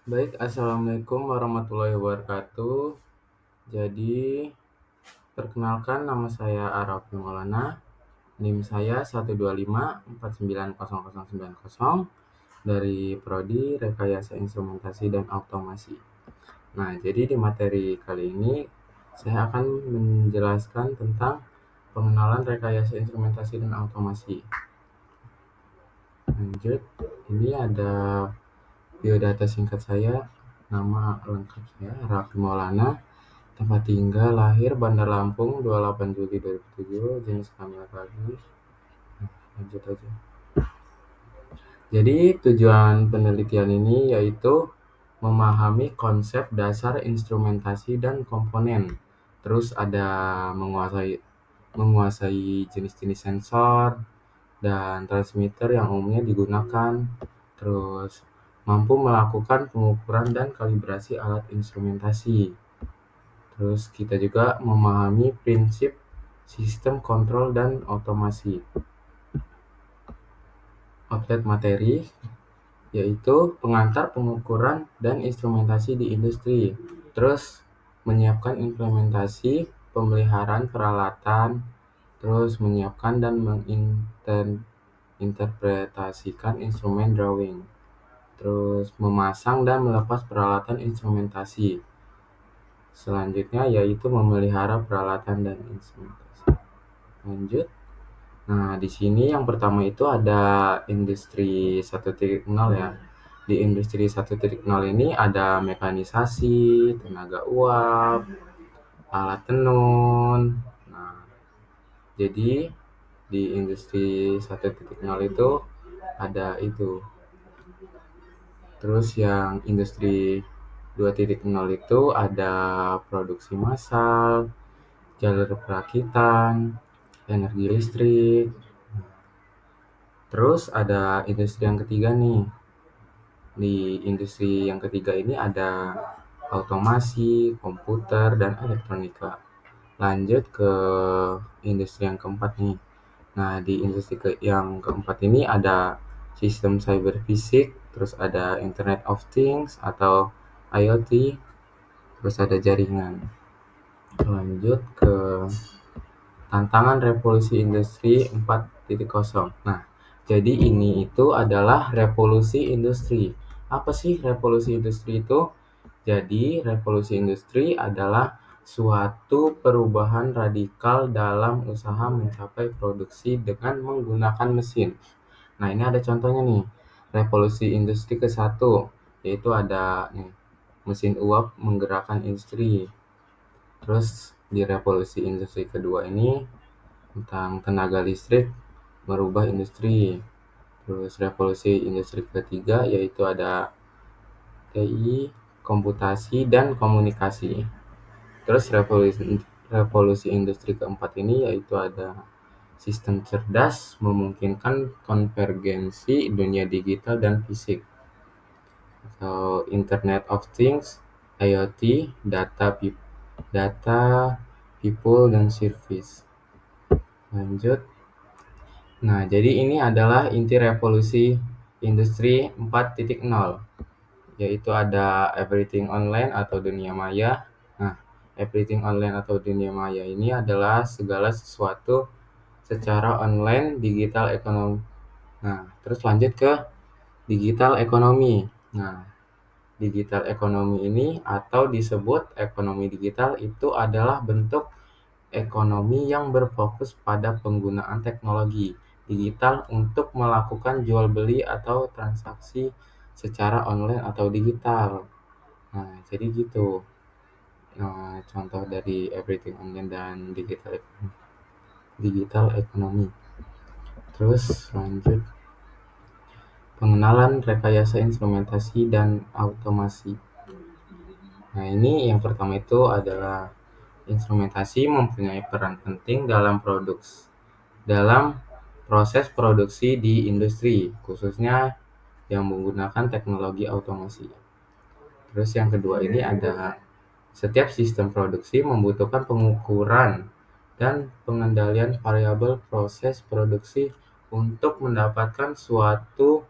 Baik, assalamualaikum warahmatullahi wabarakatuh. Jadi, perkenalkan nama saya Arafi Maulana. NIM saya 125490090 dari Prodi Rekayasa Instrumentasi dan Automasi. Nah, jadi di materi kali ini saya akan menjelaskan tentang pengenalan rekayasa instrumentasi dan automasi. Lanjut, ini ada biodata singkat saya, nama lengkap saya Arafi Maulana. Tempat tinggal, lahir Bandar Lampung 28 Juli 2007, jenis kelamin laki-laki. Lanjut aja. Jadi tujuan penelitian ini yaitu memahami konsep dasar instrumentasi dan komponen. Terus ada menguasai jenis-jenis sensor dan transmitter yang umumnya digunakan. Terus mampu melakukan pengukuran dan kalibrasi alat instrumentasi. Terus kita juga memahami prinsip sistem kontrol dan otomasi. Outlet materi yaitu pengantar pengukuran dan instrumentasi di industri. Terus menyiapkan implementasi pemeliharaan peralatan, terus menyiapkan dan menginterpretasikan instrumen drawing. Terus memasang dan melepas peralatan instrumentasi. Selanjutnya yaitu memelihara peralatan dan instrumentasi. Lanjut. Nah, di sini yang pertama itu ada industri 1.0 ya. Di industri 1.0 ini ada mekanisasi, tenaga uap, alat tenun. Nah, jadi di industri 1.0 itu ada itu. Terus yang industri 2.0 itu ada produksi massal, jalur perakitan, energi listrik. Terus ada industri yang ketiga nih. Di industri yang ketiga ini ada otomasi, komputer, dan elektronika. Lanjut ke industri yang keempat nih. Nah, di industri yang keempat ini ada sistem cyber fisik, terus ada Internet of Things atau IoT, terus ada jaringan. Lanjut ke tantangan revolusi industri 4.0. Nah, jadi ini itu adalah revolusi industri. Apa sih revolusi industri itu? Jadi, revolusi industri adalah suatu perubahan radikal dalam usaha mencapai produksi dengan menggunakan mesin. Nah, ini ada contohnya nih. Revolusi industri ke-1, yaitu ada nih, mesin uap menggerakkan industri. Terus di revolusi industri kedua ini tentang tenaga listrik merubah industri. Terus revolusi industri ketiga yaitu ada TI, komputasi dan komunikasi. Terus revolusi industri keempat ini yaitu ada sistem cerdas memungkinkan konvergensi dunia digital dan fisik. Atau Internet of Things, IoT, data, people, dan service. Lanjut. Nah, jadi ini adalah inti revolusi industri 4.0, yaitu ada everything online atau dunia maya. Nah, everything online atau dunia maya ini adalah segala sesuatu secara online, digital ekonomi. Nah, terus lanjut ke digital ekonomi. Nah, digital ekonomi ini atau disebut ekonomi digital itu adalah bentuk ekonomi yang berfokus pada penggunaan teknologi digital untuk melakukan jual beli atau transaksi secara online atau digital. Nah, jadi gitu. Nah, contoh dari everything online dan digital ekonomi. Terus lanjut pengenalan rekayasa instrumentasi dan automasi. Nah, ini yang pertama itu adalah instrumentasi mempunyai peran penting dalam proses produksi di industri, khususnya yang menggunakan teknologi automasi. Terus yang kedua ini ada setiap sistem produksi membutuhkan pengukuran dan pengendalian variabel proses produksi untuk mendapatkan suatu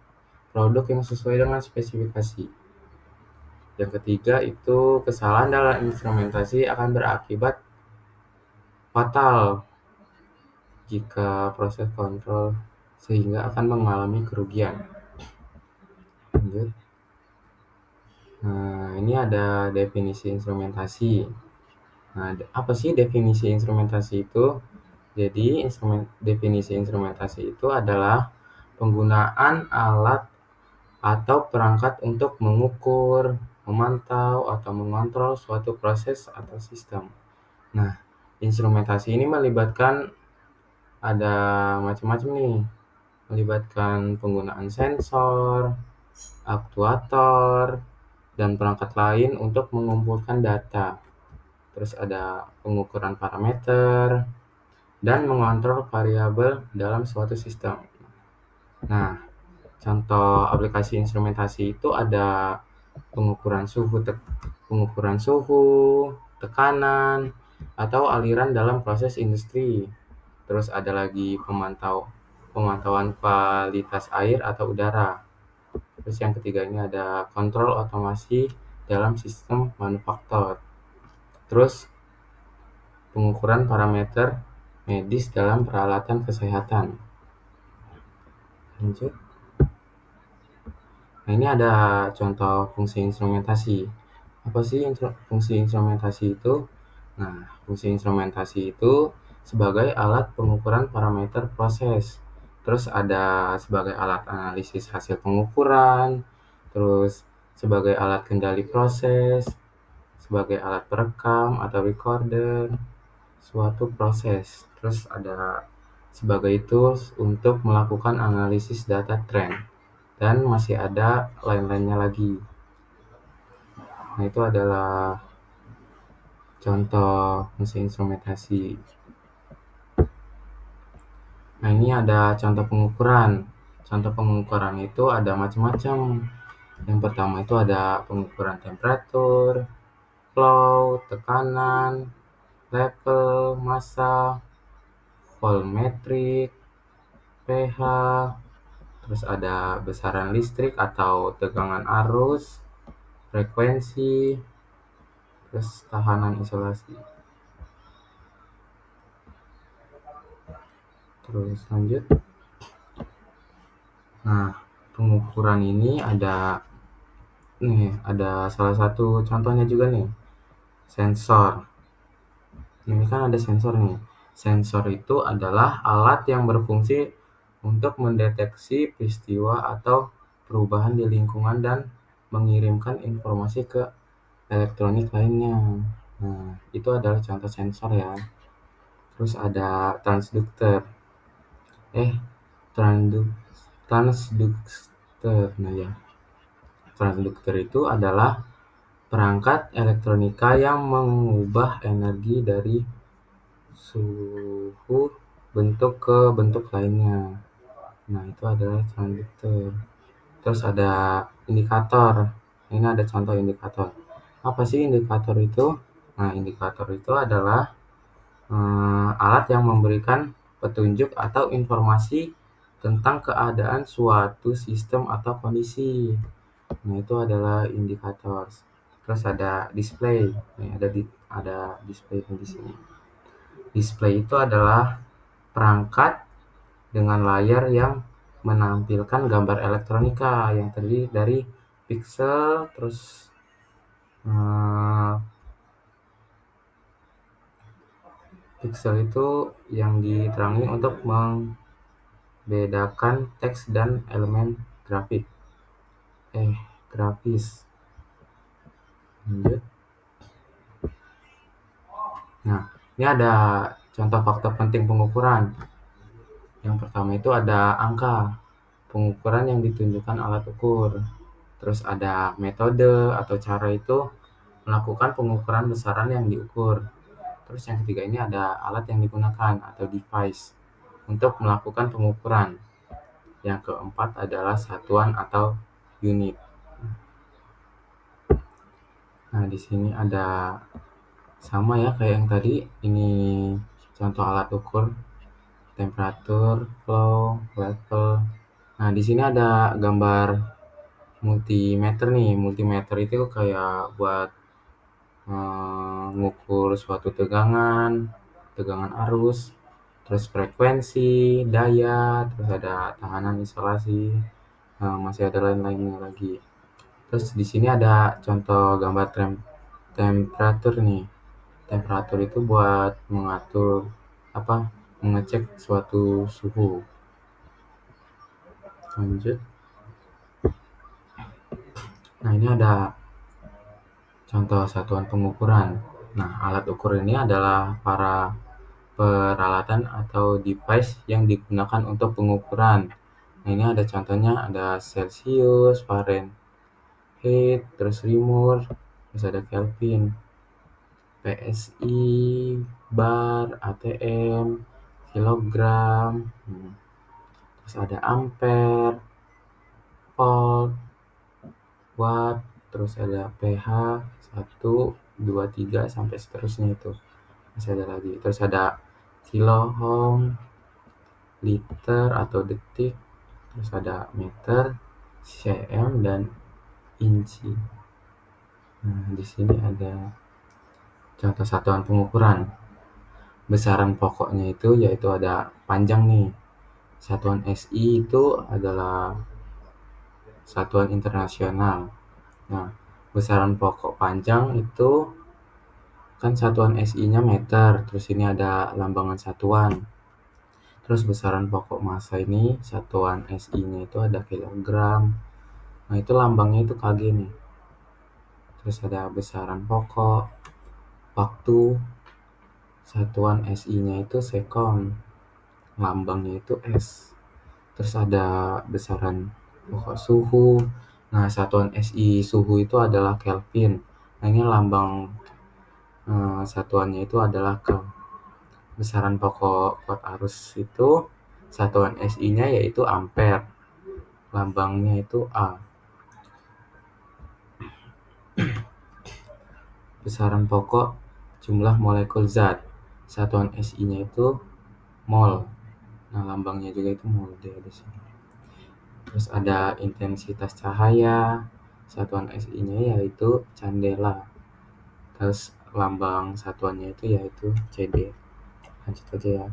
produk yang sesuai dengan spesifikasi. Yang ketiga itu kesalahan dalam instrumentasi akan berakibat fatal jika proses kontrol sehingga akan mengalami kerugian. Lanjut. Nah, ini ada definisi instrumentasi. Nah, apa sih definisi instrumentasi itu? Jadi, definisi instrumentasi itu adalah penggunaan alat atau perangkat untuk mengukur, memantau, atau mengontrol suatu proses atau sistem. Nah, instrumentasi ini melibatkan ada macam-macam nih. Melibatkan penggunaan sensor, aktuator, dan perangkat lain untuk mengumpulkan data. Terus ada pengukuran parameter dan mengontrol variabel dalam suatu sistem. Nah, contoh aplikasi instrumentasi itu ada pengukuran suhu, tekanan, atau aliran dalam proses industri. Terus ada lagi pemantauan kualitas air atau udara. Terus yang ketiga ini ada kontrol otomasi dalam sistem manufaktur. Terus pengukuran parameter medis dalam peralatan kesehatan. Lanjut. Nah, ini ada contoh fungsi instrumentasi. Apa sih fungsi instrumentasi itu? Nah, fungsi instrumentasi itu sebagai alat pengukuran parameter proses. Terus ada sebagai alat analisis hasil pengukuran, terus sebagai alat kendali proses, sebagai alat perekam atau recorder suatu proses. Terus ada sebagai tools untuk melakukan analisis data trend. Dan masih ada lain-lainnya lagi. Nah, itu adalah contoh fungsi instrumentasi. Nah, ini ada contoh pengukuran. Contoh pengukuran itu ada macam-macam. Yang pertama itu ada pengukuran temperatur, flow, tekanan, level, massa, voltmetrik, pH, terus ada besaran listrik atau tegangan arus, frekuensi, terus tahanan isolasi. Terus lanjut. Nah, pengukuran ini ada salah satu contohnya juga nih, sensor. Ini kan ada sensor nih. Sensor itu adalah alat yang berfungsi untuk mendeteksi peristiwa atau perubahan di lingkungan dan mengirimkan informasi ke elektronik lainnya. Nah, itu adalah contoh sensor ya. Terus ada transducer. Transducer. Nah ya, transducer itu adalah perangkat elektronika yang mengubah energi dari suhu bentuk ke bentuk lainnya. Nah, itu adalah transducer. Terus ada indikator. Ini ada contoh indikator. Apa sih indikator itu? Nah, indikator itu adalah alat yang memberikan petunjuk atau informasi tentang keadaan suatu sistem atau kondisi. Nah, itu adalah indikator. Terus ada display. Nih, ada display di sini. Display itu adalah perangkat dengan layar yang menampilkan gambar elektronika yang terdiri dari pixel, terus pixel itu yang diterangi untuk membedakan teks dan elemen grafis. Lanjut. Nah, ini ada contoh faktor penting pengukuran. Yang pertama itu ada angka pengukuran yang ditunjukkan alat ukur. Terus ada metode atau cara itu melakukan pengukuran besaran yang diukur. Terus yang ketiga ini ada alat yang digunakan atau device untuk melakukan pengukuran. Yang keempat adalah satuan atau unit. Nah, di sini ada sama ya kayak yang tadi. Ini contoh alat ukur temperatur, flow, level. Nah, di sini ada gambar multimeter nih. Multimeter itu kayak buat ngukur suatu tegangan arus, terus frekuensi, daya, terus ada tahanan isolasi, masih ada lain-lainnya lagi. Terus di sini ada contoh gambar temperatur nih. Temperatur itu buat mengatur mengecek suatu suhu. Lanjut. Nah, ini ada contoh satuan pengukuran. Nah, alat ukur ini adalah peralatan atau device yang digunakan untuk pengukuran. Nah, ini ada contohnya, ada Celsius, Fahrenheit, terus Reaumur, terus ada Kelvin, PSI, bar, ATM, kilogram, terus ada ampere, volt, watt, terus ada pH 1, 2, 3 sampai seterusnya itu. Masih ada lagi. Terus ada kiloohm, liter atau detik, terus ada meter, cm dan inci. Nah, di sini ada contoh satuan pengukuran. Besaran pokoknya itu yaitu ada panjang nih. Satuan SI itu adalah satuan internasional. Nah, besaran pokok panjang itu kan satuan SI-nya meter, terus ini ada lambangan satuan. Terus besaran pokok massa ini satuan SI-nya itu ada kilogram. Nah, itu lambangnya itu kg nih. Terus ada besaran pokok waktu, satuan SI-nya itu sekon, lambangnya itu S. Terus ada besaran pokok suhu. Nah, satuan SI suhu itu adalah Kelvin. Nah, ini lambang satuannya itu adalah Kelvin. Besaran pokok kuat arus itu satuan SI-nya yaitu ampere. Lambangnya itu A. Besaran pokok jumlah molekul zat. Satuan SI-nya itu mol. Nah, lambangnya juga itu mol di sini. Terus ada intensitas cahaya. Satuan SI-nya yaitu candela. Terus lambang satuannya itu yaitu CD. Lanjut aja ya.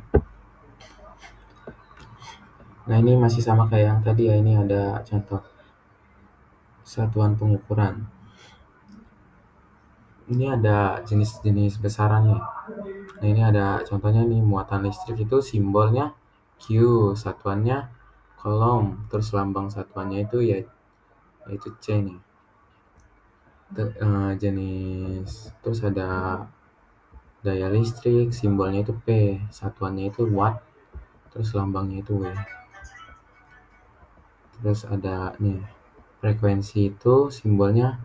Nah, ini masih sama kayak yang tadi ya. Ini ada contoh satuan pengukuran. Ini ada jenis-jenis besaran nih. Nah, ini ada contohnya nih, muatan listrik itu simbolnya Q, satuannya coulomb, terus lambang satuannya itu yaitu C nih. Jenis, terus ada daya listrik, simbolnya itu P, satuannya itu watt, terus lambangnya itu W. Terus ada nih, frekuensi itu simbolnya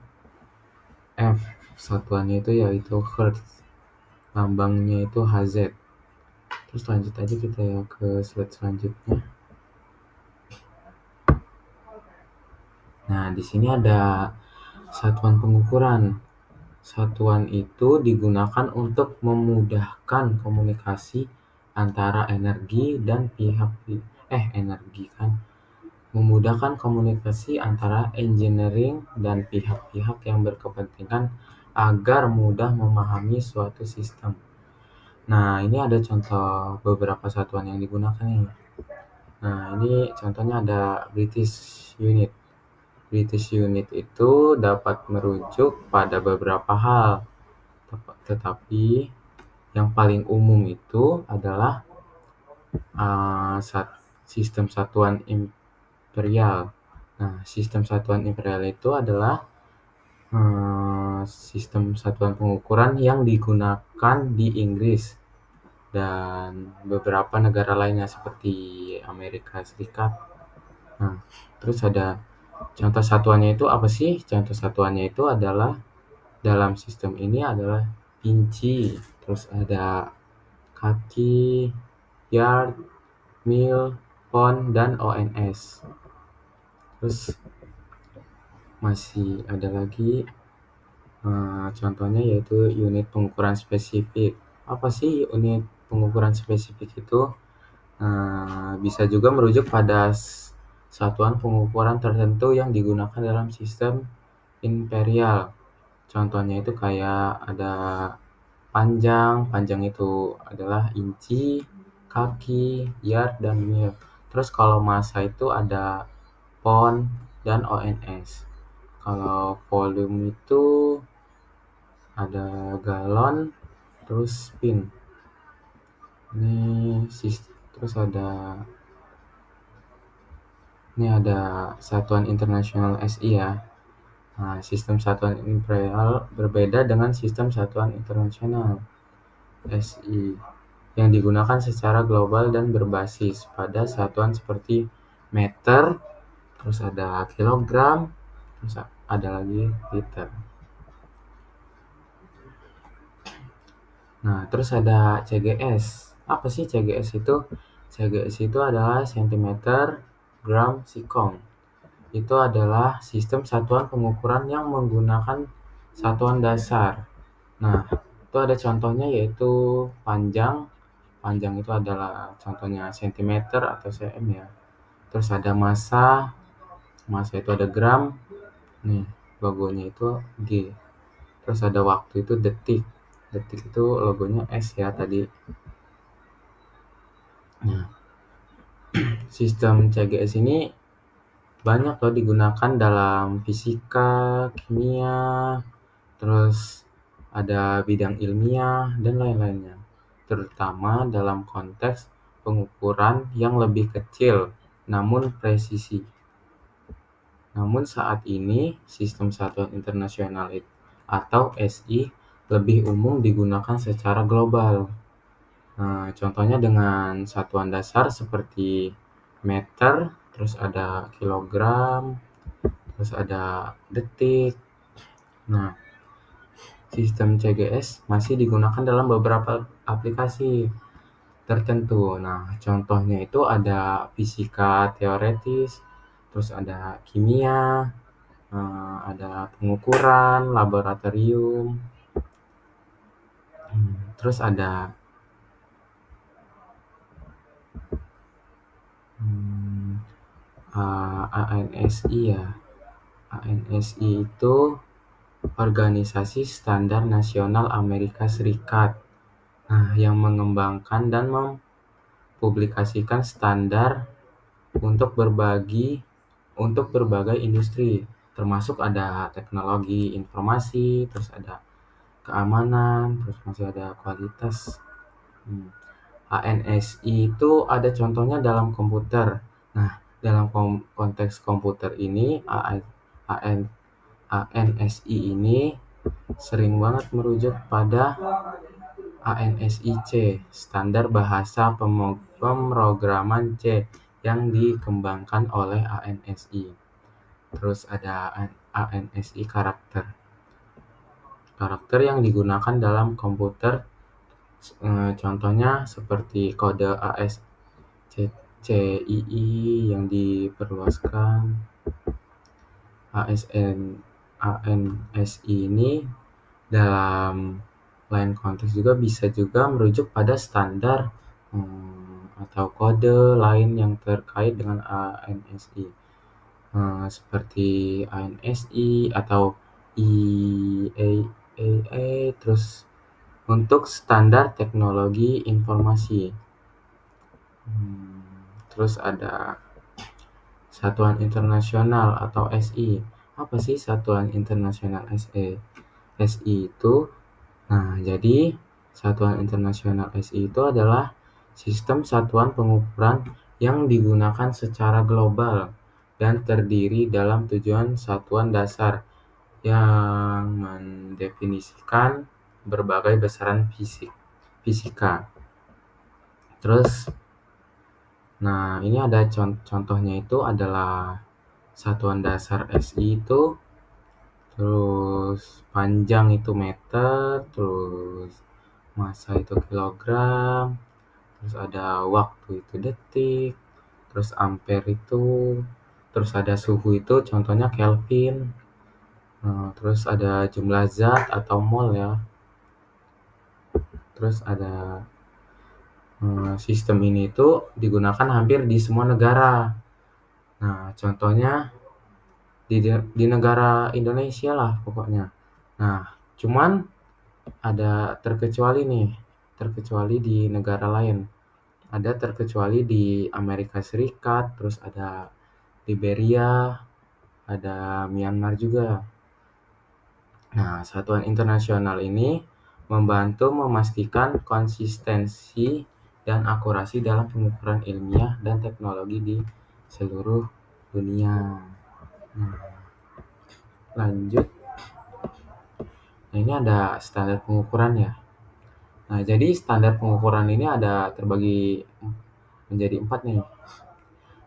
F, satuannya itu yaitu hertz, lambangnya itu Hz. Terus lanjut aja kita ya ke slide selanjutnya. Nah, di sini ada satuan pengukuran. Satuan itu digunakan untuk memudahkan komunikasi antara energi dan memudahkan komunikasi antara engineering dan pihak-pihak yang berkepentingan agar mudah memahami suatu sistem. Nah, ini ada contoh beberapa satuan yang digunakan nih. Nah, ini contohnya ada British Unit. British Unit itu dapat merujuk pada beberapa hal, tetapi yang paling umum itu adalah sistem satuan imperial. Nah, sistem satuan imperial itu adalah sistem satuan pengukuran yang digunakan di Inggris dan beberapa negara lainnya seperti Amerika Serikat. Nah, terus ada contoh satuannya itu apa sih? Contoh satuannya itu adalah dalam sistem ini adalah inci, terus ada kaki, yard, mil, pound, dan ons. Terus masih ada lagi contohnya yaitu unit pengukuran spesifik. Apa sih unit pengukuran spesifik itu? Bisa juga merujuk pada satuan pengukuran tertentu yang digunakan dalam sistem imperial. Contohnya itu kayak ada panjang itu adalah inci, kaki, yard, dan mil. Terus kalau massa itu ada pound dan ons. Kalau volume itu ada galon, terus spin. Terus ada satuan internasional SI ya. Nah, sistem satuan imperial berbeda dengan sistem satuan internasional SI yang digunakan secara global dan berbasis pada satuan seperti meter, terus ada kilogram, terus ada lagi liter. Nah, terus ada CGS. Apa sih CGS itu? CGS itu adalah centimeter, gram, sikong. Itu adalah sistem satuan pengukuran yang menggunakan satuan dasar. Nah, itu ada contohnya yaitu panjang. Panjang itu adalah contohnya sentimeter atau cm ya. Terus ada massa. Massa itu ada gram. Nih, logonya itu G. Terus ada waktu itu detik. Detik itu logonya S ya tadi. Nah, sistem CGS ini banyak loh digunakan dalam fisika, kimia, terus ada bidang ilmiah dan lain-lainnya. Terutama dalam konteks pengukuran yang lebih kecil namun presisi. Namun saat ini sistem satuan internasional atau SI lebih umum digunakan secara global. Nah, contohnya dengan satuan dasar seperti meter, terus ada kilogram, terus ada detik. Nah, sistem CGS masih digunakan dalam beberapa aplikasi tertentu. Nah, contohnya itu ada fisika teoretis, terus ada kimia, ada pengukuran, laboratorium, terus ada ANSI ya. ANSI itu Organisasi Standar Nasional Amerika Serikat. Nah, yang mengembangkan dan mempublikasikan standar untuk berbagai industri, termasuk ada teknologi informasi, terus ada keamanan, terus masih ada kualitas. ANSI itu ada contohnya dalam komputer. Nah, dalam konteks komputer ini ANSI ini sering banget merujuk pada ANSI-C, standar bahasa pemrograman C yang dikembangkan oleh ANSI. Terus ada ANSI karakter. Karakter yang digunakan dalam komputer, contohnya seperti kode ASCII yang diperluaskan. ANSI ini dalam lain konteks juga bisa juga merujuk pada standar atau kode lain yang terkait dengan ANSI, seperti ANSI atau IAEA, terus untuk standar teknologi informasi. Terus ada Satuan Internasional atau SI. Apa sih Satuan Internasional SI itu? Nah, jadi Satuan Internasional SI itu adalah sistem satuan pengukuran yang digunakan secara global dan terdiri dalam tujuan satuan dasar yang mendefinisikan berbagai besaran fisika. Terus, nah ini ada contohnya itu adalah satuan dasar SI itu, terus panjang itu meter, terus massa itu kilogram, terus ada waktu itu detik, terus ampere itu, terus ada suhu itu contohnya Kelvin, terus ada jumlah zat atau mol ya, terus ada sistem ini itu digunakan hampir di semua negara. Nah, contohnya di negara Indonesia lah pokoknya. Nah, cuman ada terkecuali di negara lain. Ada terkecuali di Amerika Serikat, terus ada Liberia, ada Myanmar juga. Nah, satuan internasional ini membantu memastikan konsistensi dan akurasi dalam pengukuran ilmiah dan teknologi di seluruh dunia. Nah, lanjut. Nah, ini ada standar pengukuran ya. Nah, jadi standar pengukuran ini ada terbagi menjadi 4 nih.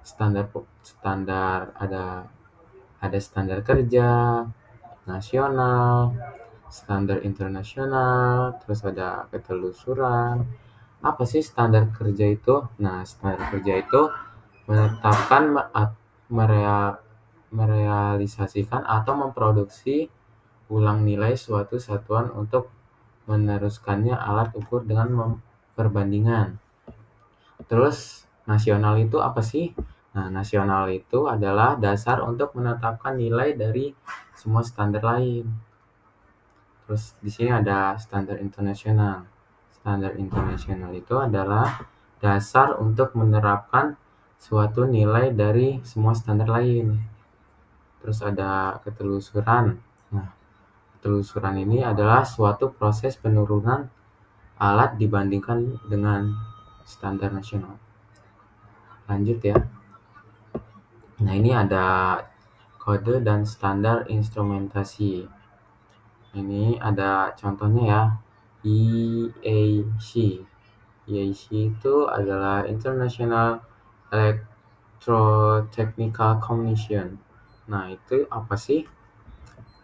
Standar ada standar kerja nasional, standar internasional, terus ada ketelusuran. Apa sih standar kerja itu? Nah, standar kerja itu menetapkan, merealisasikan atau memproduksi ulang nilai suatu satuan untuk meneruskannya alat ukur dengan perbandingan. Terus nasional itu apa sih? Nah, nasional itu adalah dasar untuk menetapkan nilai dari semua standar lain. Terus di sini ada standar internasional. Standar internasional itu adalah dasar untuk menerapkan suatu nilai dari semua standar lain. Terus ada ketelusuran. Nah, ketelusuran ini adalah suatu proses penurunan alat dibandingkan dengan standar nasional. Lanjut ya. Nah, ini ada kode dan standar instrumentasi. Ini ada contohnya ya. EAC. EAC itu adalah International Electrotechnical Commission. Nah, itu apa sih?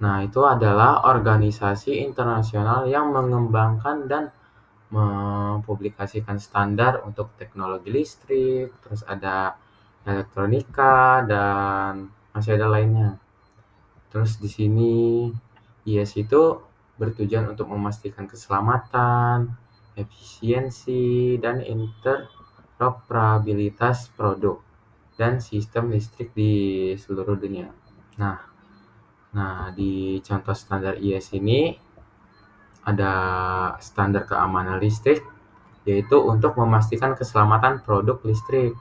Nah, itu adalah organisasi internasional yang mengembangkan dan mempublikasikan standar untuk teknologi listrik, terus ada elektronika, dan masih ada lainnya. Terus di sini IS itu bertujuan untuk memastikan keselamatan, efisiensi, dan interoperabilitas produk dan sistem listrik di seluruh dunia. Nah, di contoh standar IS ini ada standar keamanan listrik, yaitu untuk memastikan keselamatan produk listrik.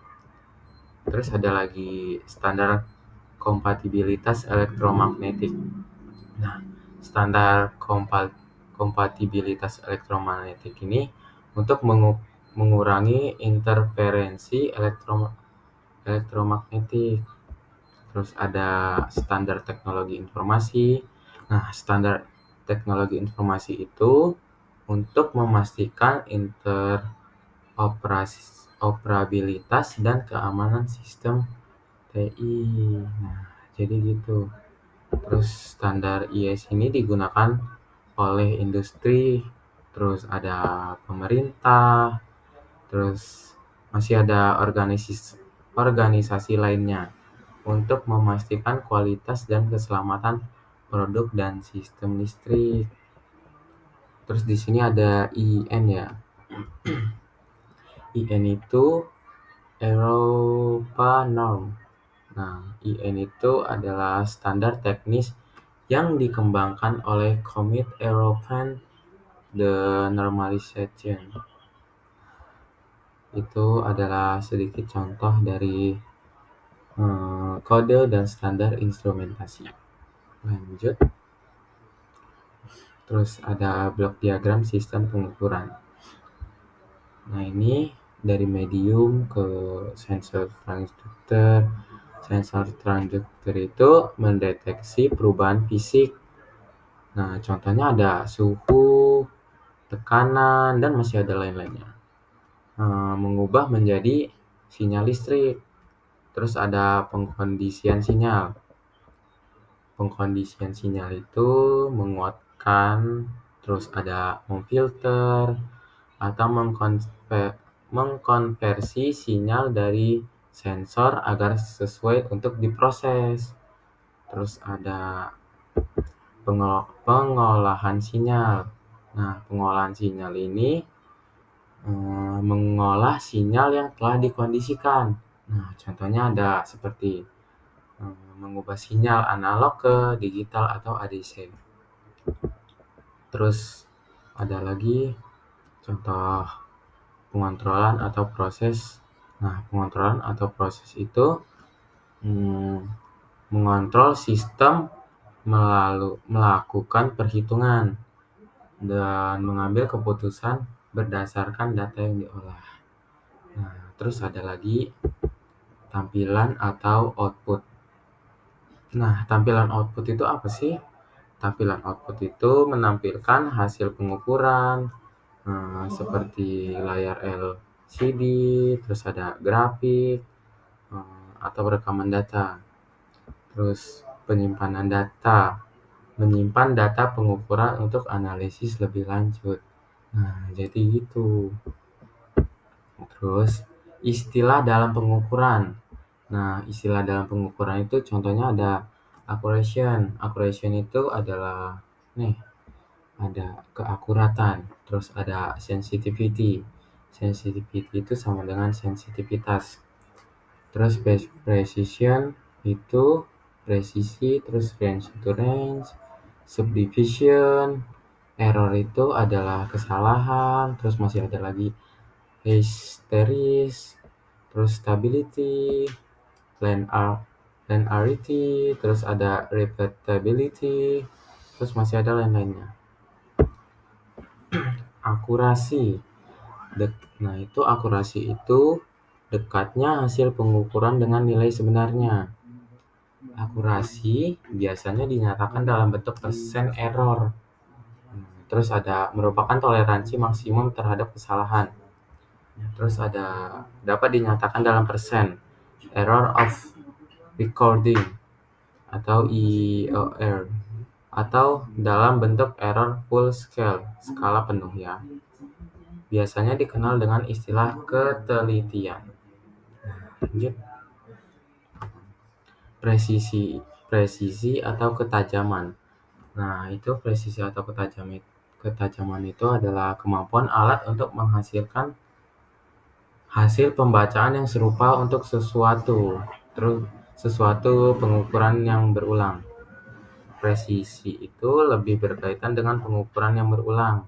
Terus ada lagi standar kompatibilitas elektromagnetik. Nah, standar kompatibilitas elektromagnetik ini untuk mengurangi interferensi elektromagnetik. Terus ada standar teknologi informasi. Nah, standar teknologi informasi itu untuk memastikan interoperabilitas dan keamanan sistem TI. Nah, jadi gitu. Terus standar IS ini digunakan oleh industri, terus ada pemerintah, terus masih ada organisasi lainnya untuk memastikan kualitas dan keselamatan produk dan sistem listrik. Terus di sini ada IN ya. IN itu Eropa Norm. Nah, IN itu adalah standar teknis yang dikembangkan oleh Comité Européen de Normalisation. Itu adalah sedikit contoh dari kode dan standar instrumentasi. Lanjut. Terus ada blok diagram sistem pengukuran. Nah, ini dari medium ke sensor transducer. Sensor transducer itu mendeteksi perubahan fisik. Nah, contohnya ada suhu, tekanan, dan masih ada lain-lainnya. Mengubah menjadi sinyal listrik. Terus ada pengkondisian sinyal. Pengkondisian sinyal itu menguatkan, terus ada memfilter, atau mengkonversi sinyal dari sensor agar sesuai untuk diproses. Terus ada pengolahan sinyal. Nah, pengolahan sinyal ini mengolah sinyal yang telah dikondisikan. Nah, contohnya ada seperti mengubah sinyal analog ke digital atau ADC. Terus ada lagi contoh pengontrolan atau proses. Nah, pengontrolan atau proses itu mengontrol sistem melakukan perhitungan dan mengambil keputusan berdasarkan data yang diolah. Nah, terus ada lagi tampilan atau output. Nah, tampilan output itu apa sih? Tampilan output itu menampilkan hasil pengukuran seperti layar LCD, terus ada grafik, atau rekaman data. Terus penyimpanan data, menyimpan data pengukuran untuk analisis lebih lanjut. Nah, jadi gitu. Terus istilah dalam pengukuran. Nah, istilah dalam pengukuran itu contohnya ada accuracy. Accuracy itu adalah ada keakuratan. Terus ada sensitivity. Sensitivity itu sama dengan sensitivitas. Terus precision itu presisi, terus range itu range, subdivision, error itu adalah kesalahan, terus masih ada lagi hysteresis, terus stability, linearity, terus ada repeatability, terus masih ada lain-lainnya. Akurasi. Nah, itu akurasi itu dekatnya hasil pengukuran dengan nilai sebenarnya. Akurasi biasanya dinyatakan dalam bentuk persen error. Terus ada merupakan toleransi maksimum terhadap kesalahan. Terus ada dapat dinyatakan dalam persen error of recording atau EOR atau dalam bentuk error full scale, skala penuh ya. Biasanya dikenal dengan istilah ketelitian. Lanjut. Presisi atau ketajaman. Nah, itu presisi atau ketajaman itu adalah kemampuan alat untuk menghasilkan hasil pembacaan yang serupa untuk sesuatu pengukuran yang berulang. Presisi itu lebih berkaitan dengan pengukuran yang berulang.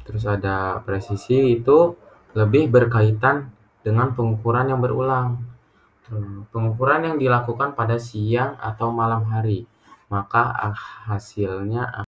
Terus ada presisi itu lebih berkaitan dengan pengukuran yang berulang. Pengukuran yang dilakukan pada siang atau malam hari, maka hasilnya